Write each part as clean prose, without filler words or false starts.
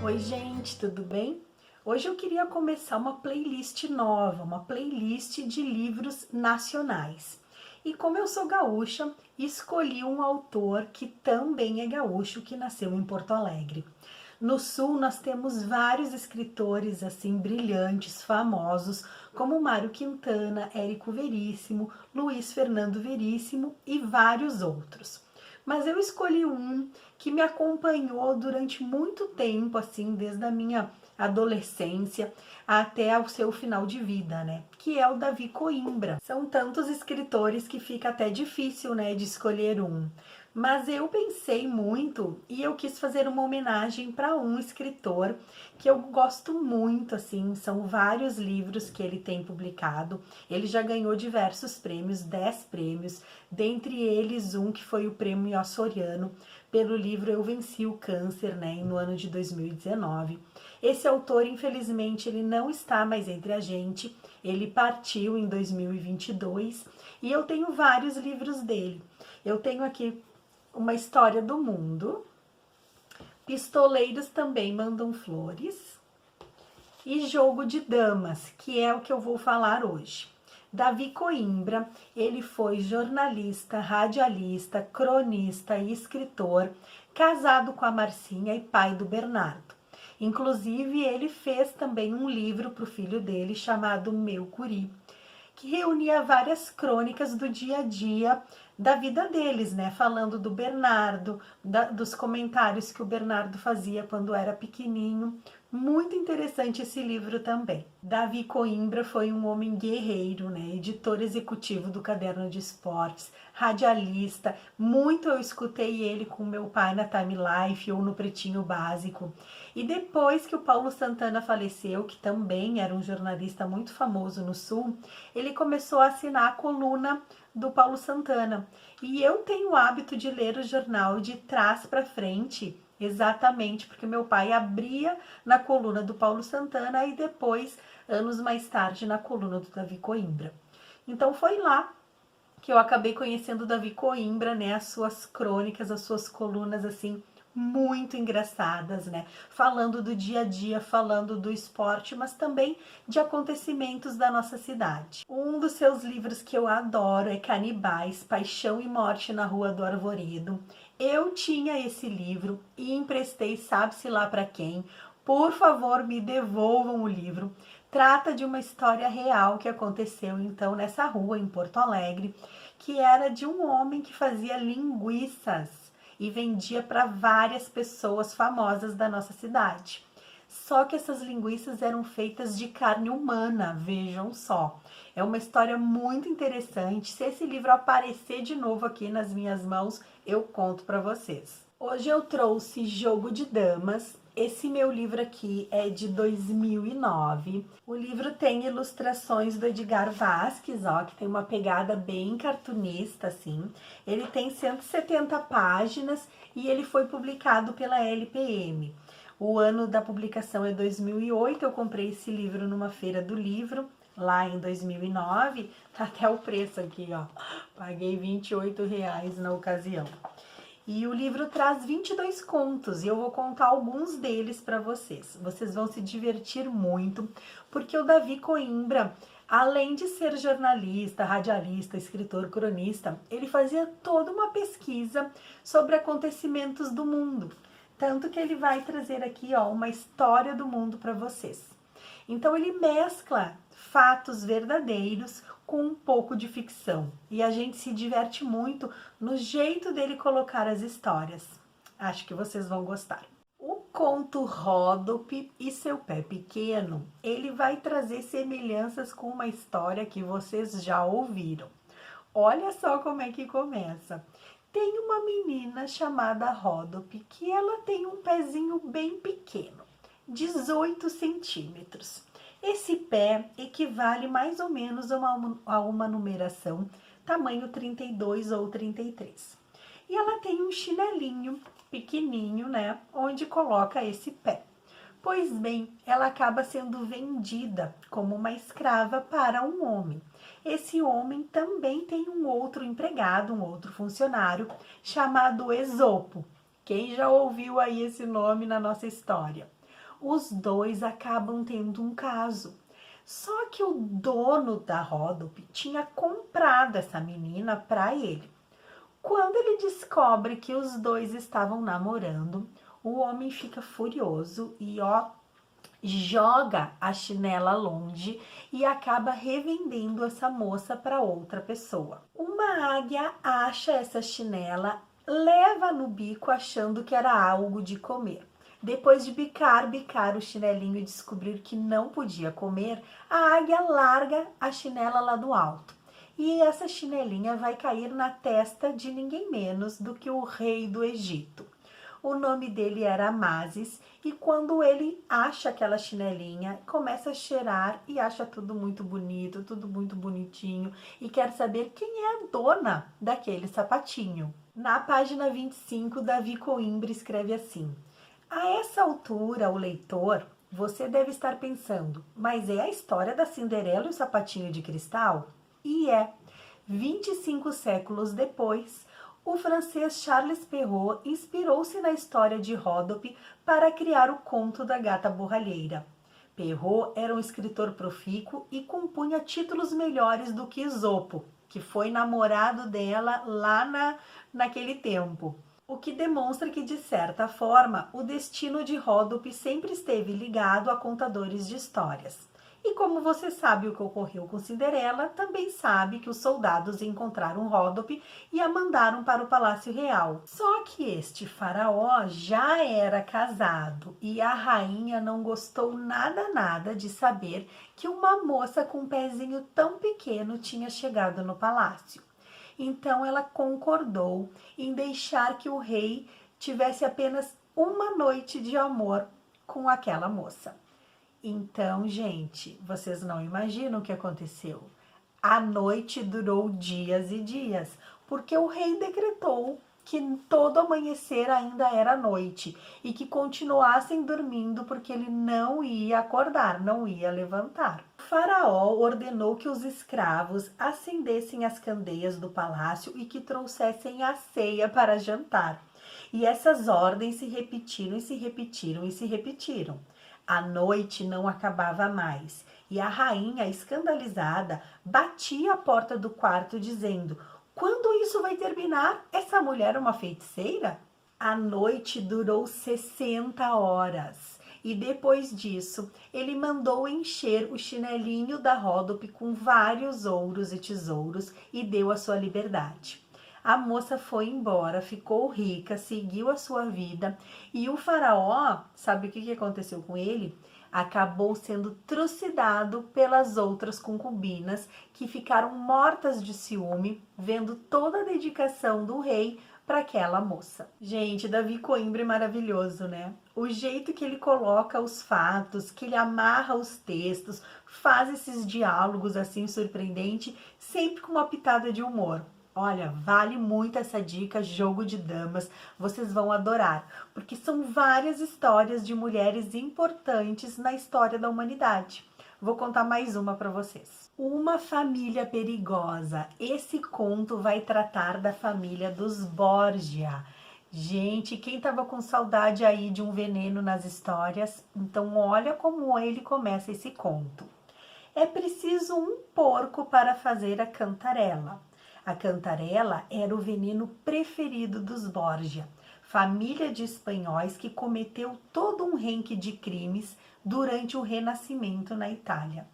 Oi gente, tudo bem? Hoje eu queria começar uma playlist nova, uma playlist de livros nacionais. E como eu sou gaúcha, escolhi um autor que também é gaúcho, que nasceu em Porto Alegre. No sul nós temos vários escritores assim brilhantes, famosos, como Mário Quintana, Érico Veríssimo, Luiz Fernando Veríssimo e vários outros. Mas eu escolhi um que me acompanhou durante muito tempo, assim, desde a minha adolescência até o seu final de vida, né? Que é o Davi Coimbra. São tantos escritores que fica até difícil, né, de escolher um. Mas eu pensei muito e eu quis fazer uma homenagem para um escritor que eu gosto muito, assim, são vários livros que ele tem publicado. Ele já ganhou diversos prêmios, 10 prêmios, dentre eles um que foi o prêmio Açoriano, pelo livro Eu Venci o Câncer, né, no ano de 2019. Esse autor, infelizmente, ele não está mais entre a gente, ele partiu em 2022 e eu tenho vários livros dele. Eu tenho aqui Uma História do Mundo, Pistoleiros Também Mandam Flores e Jogo de Damas, que é o que eu vou falar hoje. Davi Coimbra, ele foi jornalista, radialista, cronista e escritor, casado com a Marcinha e pai do Bernardo. Inclusive, ele fez também um livro para o filho dele chamado Meu Curi, que reunia várias crônicas do dia a dia da vida deles, né? Falando do Bernardo, dos comentários que o Bernardo fazia quando era pequenininho. Muito interessante esse livro também. Davi Coimbra foi um homem guerreiro, né? Editor executivo do Caderno de Esportes, radialista. Muito eu escutei ele com meu pai na Time Life ou no Pretinho Básico. E depois que o Paulo Santana faleceu, que também era um jornalista muito famoso no Sul, ele começou a assinar a coluna do Paulo Santana. E eu tenho o hábito de ler o jornal de trás para frente, exatamente porque meu pai abria na coluna do Paulo Santana e depois, anos mais tarde, na coluna do Davi Coimbra. Então foi lá que eu acabei conhecendo o Davi Coimbra, né, as suas crônicas, as suas colunas, assim, muito engraçadas, né, falando do dia a dia, falando do esporte, mas também de acontecimentos da nossa cidade. Um dos seus livros que eu adoro é Canibais, Paixão e Morte na Rua do Arvoredo. Eu tinha esse livro e emprestei, sabe-se lá para quem. Por favor, me devolvam o livro. Trata de uma história real que aconteceu então nessa rua em Porto Alegre, que era de um homem que fazia linguiças e vendia para várias pessoas famosas da nossa cidade. Só que essas linguiças eram feitas de carne humana, vejam só. É uma história muito interessante. Se esse livro aparecer de novo aqui nas minhas mãos, eu conto para vocês. Hoje eu trouxe Jogo de Damas. Esse meu livro aqui é de 2009. O livro tem ilustrações do Edgar Vasques, ó, que tem uma pegada bem cartunista, assim. Ele tem 170 páginas e ele foi publicado pela LPM. O ano da publicação é 2008, eu comprei esse livro numa feira do livro, lá em 2009, tá até o preço aqui, ó. Paguei R$ 28 na ocasião. E o livro traz 22 contos e eu vou contar alguns deles para vocês. Vocês vão se divertir muito, porque o Davi Coimbra, além de ser jornalista, radialista, escritor, cronista, ele fazia toda uma pesquisa sobre acontecimentos do mundo. Tanto que ele vai trazer aqui, ó, uma história do mundo para vocês. Então ele mescla fatos verdadeiros com um pouco de ficção. E a gente se diverte muito no jeito dele colocar as histórias. Acho que vocês vão gostar. O conto Ródope e seu pé pequeno, ele vai trazer semelhanças com uma história que vocês já ouviram. Olha só como é que começa. Tem uma menina chamada Ródope que ela tem um pezinho bem pequeno, 18 centímetros. Esse pé equivale mais ou menos a uma numeração, tamanho 32 ou 33. E ela tem um chinelinho pequenininho, né, onde coloca esse pé. Pois bem, ela acaba sendo vendida como uma escrava para um homem. Esse homem também tem um outro empregado, um outro funcionário, chamado Esopo. Quem já ouviu aí esse nome na nossa história? os dois acabam tendo um caso. Só que o dono da Ródope tinha comprado essa menina para ele. Quando ele descobre que os dois estavam namorando, o homem fica furioso e joga a chinela longe e acaba revendendo essa moça para outra pessoa. Uma águia acha essa chinela, leva no bico achando que era algo de comer. Depois de bicar o chinelinho e descobrir que não podia comer, a águia larga a chinela lá do alto. E essa chinelinha vai cair na testa de ninguém menos do que o rei do Egito. O nome dele era Amasis, e quando ele acha aquela chinelinha, começa a cheirar e acha tudo muito bonito, tudo muito bonitinho, e quer saber quem é a dona daquele sapatinho. Na página 25, Davi Coimbra escreve assim: a essa altura, o leitor, você deve estar pensando, mas é a história da Cinderela e o sapatinho de cristal? E é. 25 séculos depois, o francês Charles Perrault inspirou-se na história de Ródope para criar o conto da gata borralheira. Perrault era um escritor profícuo e compunha títulos melhores do que Esopo, que foi namorado dela lá naquele tempo. O que demonstra que, de certa forma, o destino de Ródope sempre esteve ligado a contadores de histórias. E como você sabe o que ocorreu com Cinderela, também sabe que os soldados encontraram Ródope e a mandaram para o Palácio Real. Só que este faraó já era casado e a rainha não gostou nada de saber que uma moça com um pezinho tão pequeno tinha chegado no palácio. Então ela concordou em deixar que o rei tivesse apenas uma noite de amor com aquela moça. Então, gente, vocês não imaginam o que aconteceu. A noite durou dias e dias, porque o rei decretou que todo amanhecer ainda era noite e que continuassem dormindo porque ele não ia acordar, não ia levantar. O faraó ordenou que os escravos acendessem as candeias do palácio e que trouxessem a ceia para jantar. E essas ordens se repetiram e se repetiram e se repetiram. A noite não acabava mais e a rainha, escandalizada, batia a porta do quarto dizendo: quando isso vai terminar? Essa mulher é uma feiticeira? A noite durou 60 horas e depois disso ele mandou encher o chinelinho da Ródope com vários ouros e tesouros e deu a sua liberdade. A moça foi embora, ficou rica, seguiu a sua vida e o faraó, sabe o que aconteceu com ele? Acabou sendo trucidado pelas outras concubinas que ficaram mortas de ciúme, vendo toda a dedicação do rei para aquela moça. Gente, Davi Coimbra é maravilhoso, né? O jeito que ele coloca os fatos, que ele amarra os textos, faz esses diálogos assim surpreendente, sempre com uma pitada de humor. Olha, vale muito essa dica, Jogo de Damas, vocês vão adorar, porque são várias histórias de mulheres importantes na história da humanidade. Vou contar mais uma para vocês. Uma família perigosa. Esse conto vai tratar da família dos Borgia. Gente, quem tava com saudade aí de um veneno nas histórias, então olha como ele começa esse conto. É preciso um porco para fazer a cantarela. A cantarela era o veneno preferido dos Borgia, família de espanhóis que cometeu todo um renque de crimes durante o Renascimento na Itália.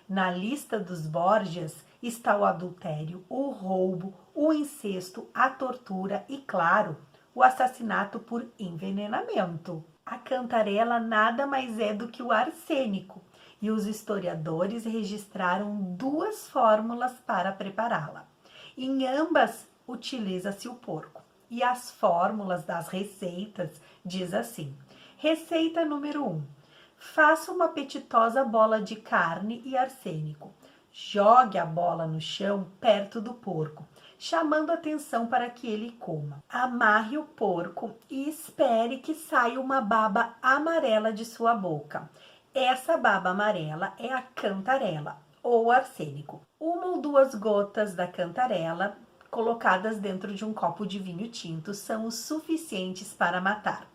Na lista dos Borgias está o adultério, o roubo, o incesto, a tortura e, claro, o assassinato por envenenamento. A cantarela nada mais é do que o arsênico, e os historiadores registraram 2 fórmulas para prepará-la. Em ambas, utiliza-se o porco. E as fórmulas das receitas diz assim: receita número 1. Faça uma apetitosa bola de carne e arsênico. Jogue a bola no chão perto do porco, chamando atenção para que ele coma. Amarre o porco e espere que saia uma baba amarela de sua boca. Essa baba amarela é a cantarela ou arsênico. 1 ou 2 gotas da cantarela colocadas dentro de um copo de vinho tinto são o suficientes para matar.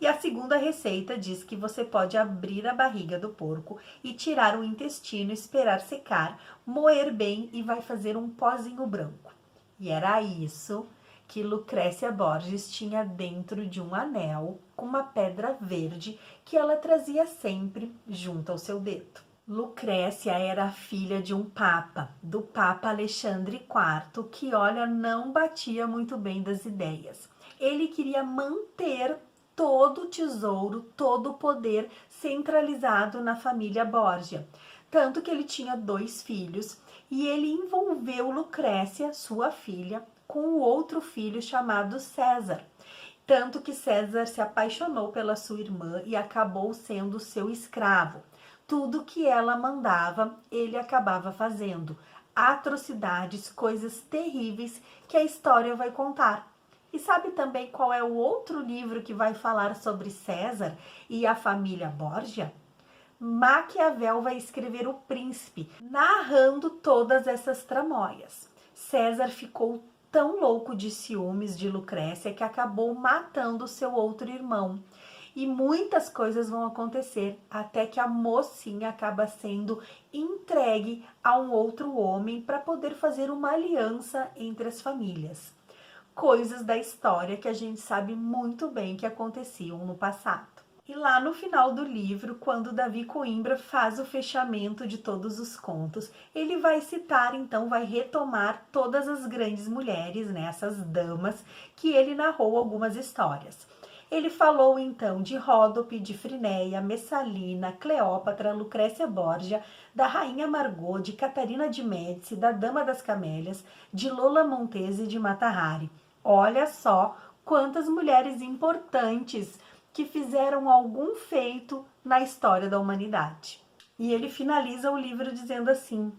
E a segunda receita diz que você pode abrir a barriga do porco e tirar o intestino, esperar secar, moer bem e vai fazer um pozinho branco. E era isso que Lucrécia Borges tinha dentro de um anel com uma pedra verde que ela trazia sempre junto ao seu dedo. Lucrécia era a filha de um papa, do Papa Alexandre IV, que, olha, não batia muito bem das ideias. Ele queria manter todo o tesouro, todo o poder centralizado na família Borgia. Tanto que ele tinha 2 filhos e ele envolveu Lucrécia, sua filha, com o outro filho chamado César. Tanto que César se apaixonou pela sua irmã e acabou sendo seu escravo. Tudo que ela mandava, ele acabava fazendo. Atrocidades, coisas terríveis que a história vai contar. E sabe também qual é o outro livro que vai falar sobre César e a família Borgia? Maquiavel vai escrever O Príncipe, narrando todas essas tramóias. César ficou tão louco de ciúmes de Lucrécia que acabou matando seu outro irmão. E muitas coisas vão acontecer até que a mocinha acaba sendo entregue a um outro homem para poder fazer uma aliança entre as famílias. Coisas da história que a gente sabe muito bem que aconteciam no passado. E lá no final do livro, quando Davi Coimbra faz o fechamento de todos os contos, ele vai citar, então, vai retomar todas as grandes mulheres, né, essas damas, que ele narrou algumas histórias. Ele falou, então, de Ródope, de Frinéia, Messalina, Cleópatra, Lucrécia Borgia, da Rainha Margot, de Catarina de Médici, da Dama das Camélias, de Lola Montese e de Mata Hari. Olha só quantas mulheres importantes que fizeram algum feito na história da humanidade. E ele finaliza o livro dizendo assim: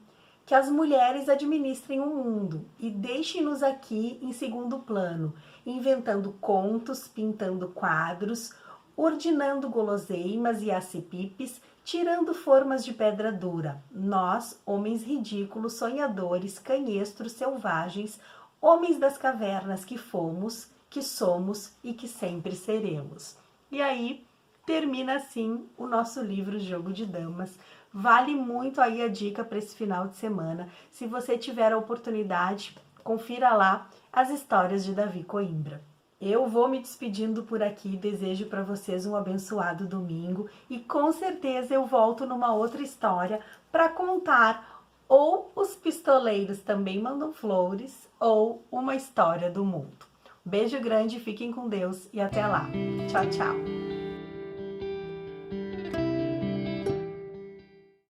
que as mulheres administrem o mundo e deixem-nos aqui em segundo plano, inventando contos, pintando quadros, ordenando guloseimas e acepipes, tirando formas de pedra dura. Nós, homens ridículos, sonhadores, canhestros, selvagens, homens das cavernas que fomos, que somos e que sempre seremos. E aí termina assim o nosso livro Jogo de Damas. Vale muito aí a dica para esse final de semana. Se você tiver a oportunidade, confira lá as histórias de Davi Coimbra. Eu vou me despedindo por aqui, desejo para vocês um abençoado domingo e com certeza eu volto numa outra história para contar ou Os Pistoleiros Também Mandam Flores ou Uma História do Mundo. Beijo grande, fiquem com Deus e até lá. Tchau, tchau.